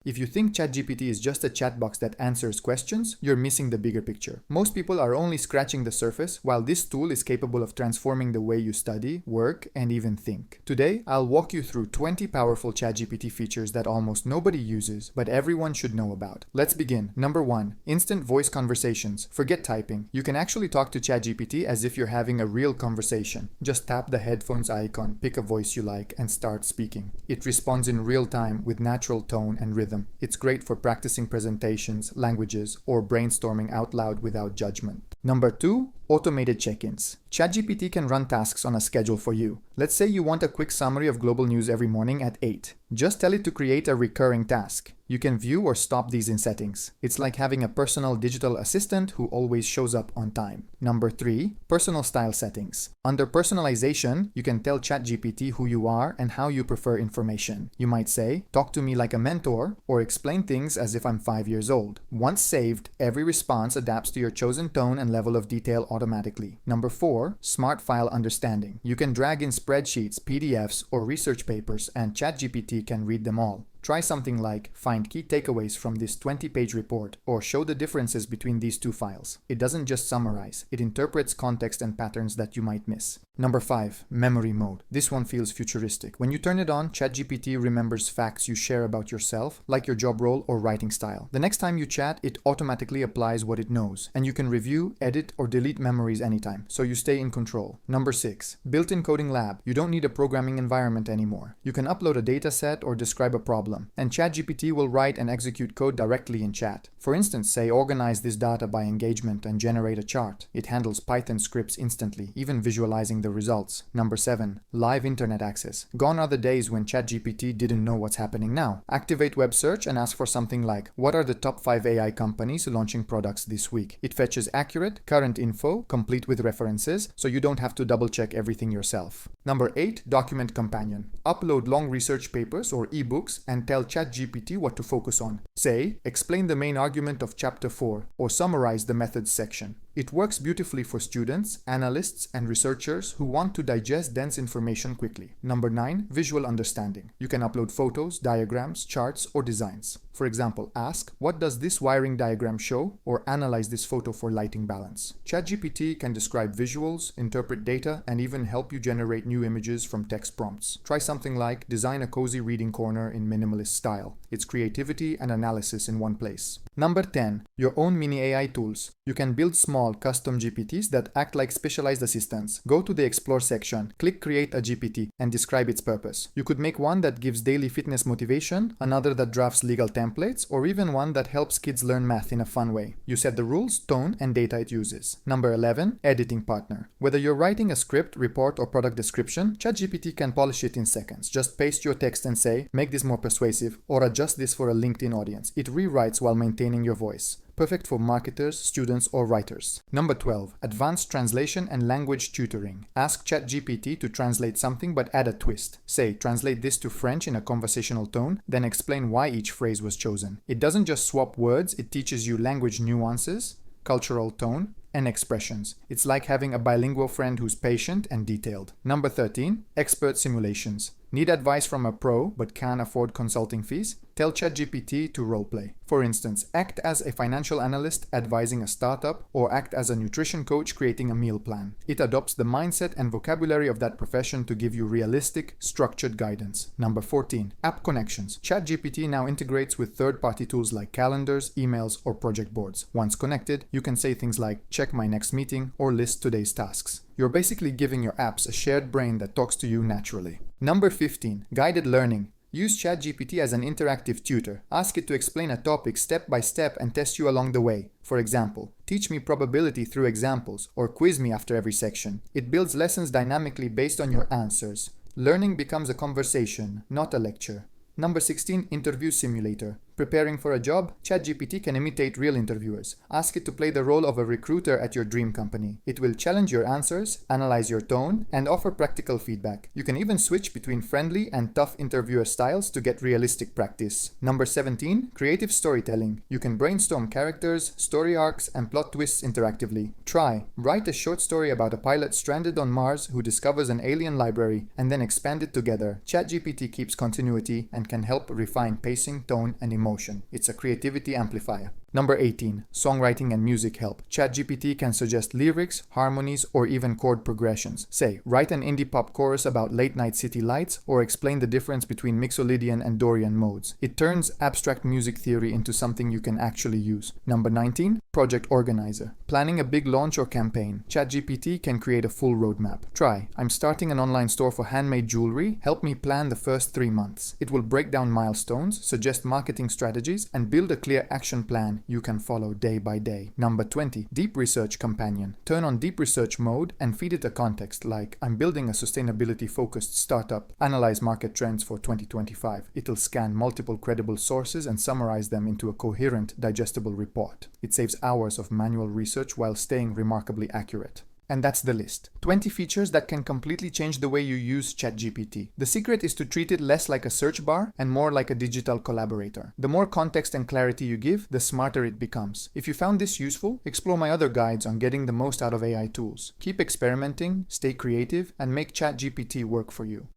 If you think ChatGPT is just a chat box that answers questions, you're missing the bigger picture. Most people are only scratching the surface, while this tool is capable of transforming the way you study, work, and even think. Today, I'll walk you through 20 powerful ChatGPT features that almost nobody uses, but everyone should know about. Let's begin. Number 1. Instant voice conversations. Forget typing. You can actually talk to ChatGPT as if you're having a real conversation. Just tap the headphones icon, pick a voice you like, and start speaking. It responds in real time with natural tone and rhythm. It's great for practicing presentations, languages, or brainstorming out loud without judgment. Number 2. Automated check-ins. ChatGPT can run tasks on a schedule for you. Let's say you want a quick summary of global news every morning at 8. Just tell it to create a recurring task. You can view or stop these in settings. It's like having a personal digital assistant who always shows up on time. Number 3. Personal style settings. Under personalization, you can tell ChatGPT who you are and how you prefer information. You might say, "Talk to me like a mentor," or "Explain things as if I'm 5 years old." Once saved, every response adapts to your chosen tone and level of detail automatically. Number 4. Smart file understanding. You can drag in spreadsheets, PDFs, or research papers, and ChatGPT can read them all. Try something like find key takeaways from this 20-page report or show the differences between these two files. It doesn't just summarize, it interprets context and patterns that you might miss. Number 5. Memory mode. This one feels futuristic. When you turn it on, ChatGPT remembers facts you share about yourself, like your job role or writing style. The next time you chat, it automatically applies what it knows, and you can review, edit, or delete memories anytime, so you stay in control. Number 6. Built-in coding lab. You don't need a programming environment anymore. You can upload a dataset or describe a problem, and ChatGPT will write and execute code directly in chat. For instance, say organize this data by engagement and generate a chart. It handles Python scripts instantly, even visualizing the results. Number 7. Live internet access. Gone are the days when ChatGPT didn't know what's happening now. Activate web search and ask for something like, what are the top 5 AI companies launching products this week? It fetches accurate, current info, complete with references, so you don't have to double check everything yourself. Number 8. Document companion. Upload long research papers or ebooks and tell ChatGPT what to focus on. Say, explain the main argument of chapter 4, or summarize the methods section. It works beautifully for students, analysts, and researchers who want to digest dense information quickly. Number 9. Visual understanding. You can upload photos, diagrams, charts, or designs. For example, ask, what does this wiring diagram show? Or analyze this photo for lighting balance. ChatGPT can describe visuals, interpret data, and even help you generate new images from text prompts. Try something like, design a cozy reading corner in minimalist style. It's creativity and analysis in one place. Number 10. Your own mini AI tools. You can build small, custom GPTs that act like specialized assistants. Go to the Explore section, click Create a GPT, and describe its purpose. You could make one that gives daily fitness motivation, another that drafts legal templates, or even one that helps kids learn math in a fun way. You set the rules, tone, and data it uses. Number 11. Editing partner. Whether you're writing a script, report, or product description, ChatGPT can polish it in seconds. Just paste your text and say, make this more persuasive, or adjust this for a LinkedIn audience. It rewrites while maintaining your voice. Perfect for marketers, students, or writers. Number 12. Advanced translation and language tutoring. Ask ChatGPT to translate something but add a twist. Say, translate this to French in a conversational tone, then explain why each phrase was chosen. It doesn't just swap words, it teaches you language nuances, cultural tone, and expressions. It's like having a bilingual friend who's patient and detailed. Number 13. Expert simulations. Need advice from a pro but can't afford consulting fees? Tell ChatGPT to roleplay. For instance, act as a financial analyst advising a startup, or act as a nutrition coach creating a meal plan. It adopts the mindset and vocabulary of that profession to give you realistic, structured guidance. Number 14. App connections. ChatGPT now integrates with third-party tools like calendars, emails, or project boards. Once connected, you can say things like, check my next meeting, or list today's tasks. You're basically giving your apps a shared brain that talks to you naturally. Number 15. Guided learning. Use ChatGPT as an interactive tutor. Ask it to explain a topic step by step and test you along the way. For example, teach me probability through examples, or quiz me after every section. It builds lessons dynamically based on your answers. Learning becomes a conversation, not a lecture. Number 16. Interview simulator. Preparing for a job, ChatGPT can imitate real interviewers. Ask it to play the role of a recruiter at your dream company. It will challenge your answers, analyze your tone, and offer practical feedback. You can even switch between friendly and tough interviewer styles to get realistic practice. Number 17. Creative storytelling. You can brainstorm characters, story arcs, and plot twists interactively. Try. Write a short story about a pilot stranded on Mars who discovers an alien library, and then expand it together. ChatGPT keeps continuity and can help refine pacing, tone, and emotion. promotion. It's a creativity amplifier. Number 18. Songwriting and music help. ChatGPT can suggest lyrics, harmonies, or even chord progressions. Say, write an indie pop chorus about late-night city lights, or explain the difference between Mixolydian and Dorian modes. It turns abstract music theory into something you can actually use. Number 19. Project Organizer. Planning a big launch or campaign. ChatGPT can create a full roadmap. Try, I'm starting an online store for handmade jewelry. Help me plan the first 3 months. It will break down milestones, suggest marketing strategies, and build a clear action plan you can follow day by day. Number 20. Deep Research Companion. Turn on Deep Research mode and feed it a context like, I'm building a sustainability-focused startup. Analyze market trends for 2025. It'll scan multiple credible sources and summarize them into a coherent, digestible report. It saves hours of manual research while staying remarkably accurate. And that's the list. 20 features that can completely change the way you use ChatGPT. The secret is to treat it less like a search bar and more like a digital collaborator. The more context and clarity you give, the smarter it becomes. If you found this useful, explore my other guides on getting the most out of AI tools. Keep experimenting, stay creative, and make ChatGPT work for you.